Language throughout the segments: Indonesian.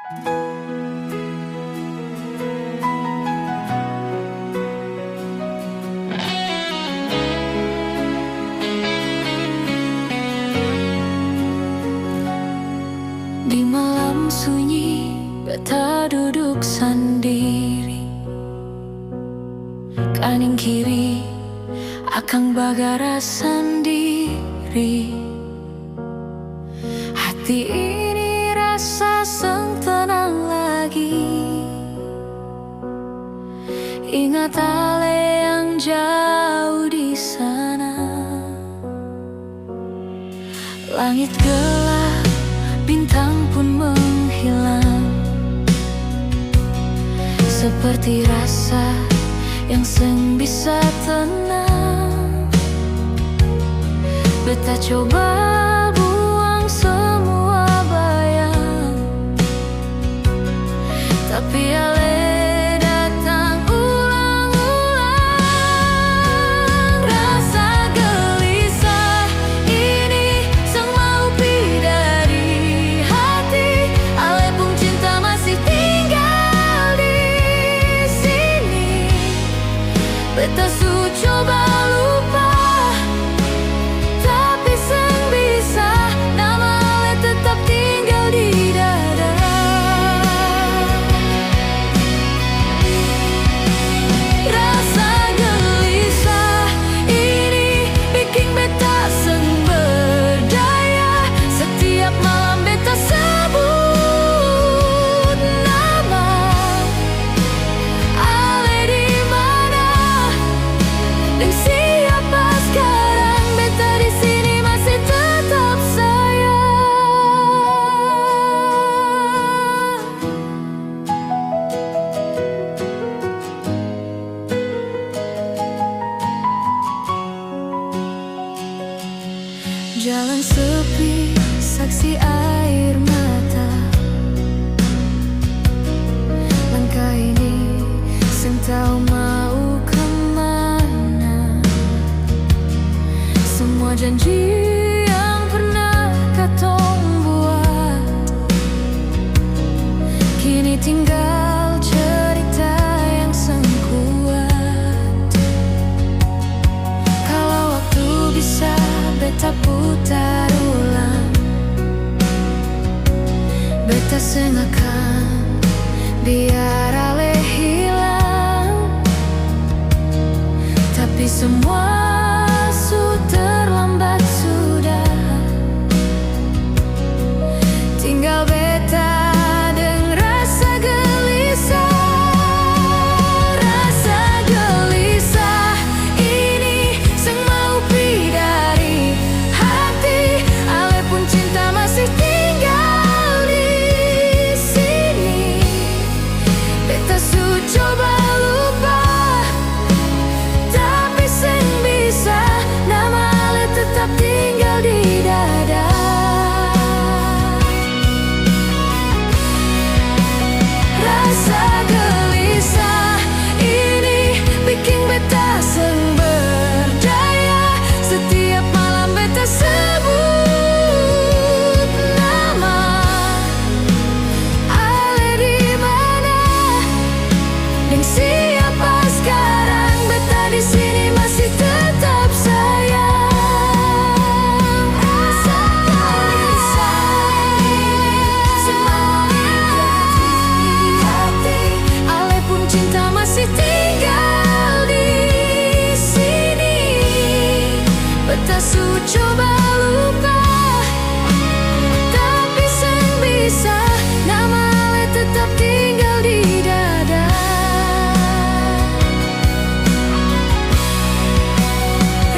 Di malam sunyi, beta duduk sendiri. Kanan kiri, akang bagara sendiri. Hati ini rasa seng tenang lagi. Ingat ale yang jauh di sana. Langit gelap, bintang pun menghilang. Seperti rasa yang seng bisa tenang. Beta coba buang semua bayang, tapi ale datang ulang-ulang. Rasa gelisah ini seng mau pi dari hati. Ale pun cinta masih tinggal di sini. Beta su coba lupa, tapi seng bisa. Nama ale tetap tinggal di dada. Rasa gelisah ini bikin beta seng berdaya. Setiap malam beta sebut nama ale di mana dan siapa sekarang. Beta di sini masih tetap sayang. Jalan sepi, saksi air mata. Langkah ini seng tahu mau kemana. Semua janji yang pernah katong buat kini tinggal cerita yang seng kuat. Kalau waktu bisa beta putar ulang, beta seng akan biar ale hilang. Tapi semua terlambat sudah. Tinggal beta deng rasa gelisah. Rasa gelisah ini seng mau pi dari hati. Ale pun cinta masih tinggal di sini. Beta su coba lupa, tapi seng bisa. Nama ale tetap tinggal di dada. Rasa gelisah ini bikin beta seng berdaya. Setiap malam beta sebut nama ale di mana dan siapa sekarang. Beta di sini masih tetap sayang. Rasa gelisah ini semua di hati. Ale pun cinta masih tinggal di sini. Beta su coba lupa, tapi seng bisa. Nama ale tetap tinggal di dada.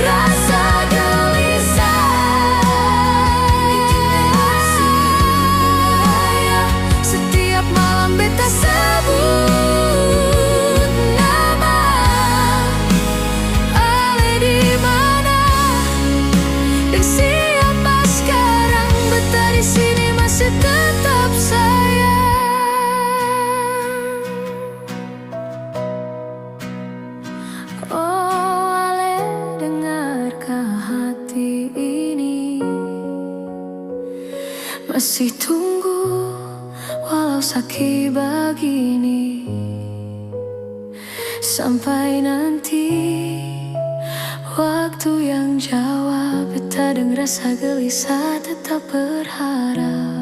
Rasa gelisah setiap malam beta sebut nama ale di mana dan siapa sekarang. Beta di sini masih tetap sayang. Oh, ale dengarkah hati ini masih tunggu walau walau sakit begini. Sampai nanti waktu yang jawab, beta dengan rasa gelisah tetap berharap.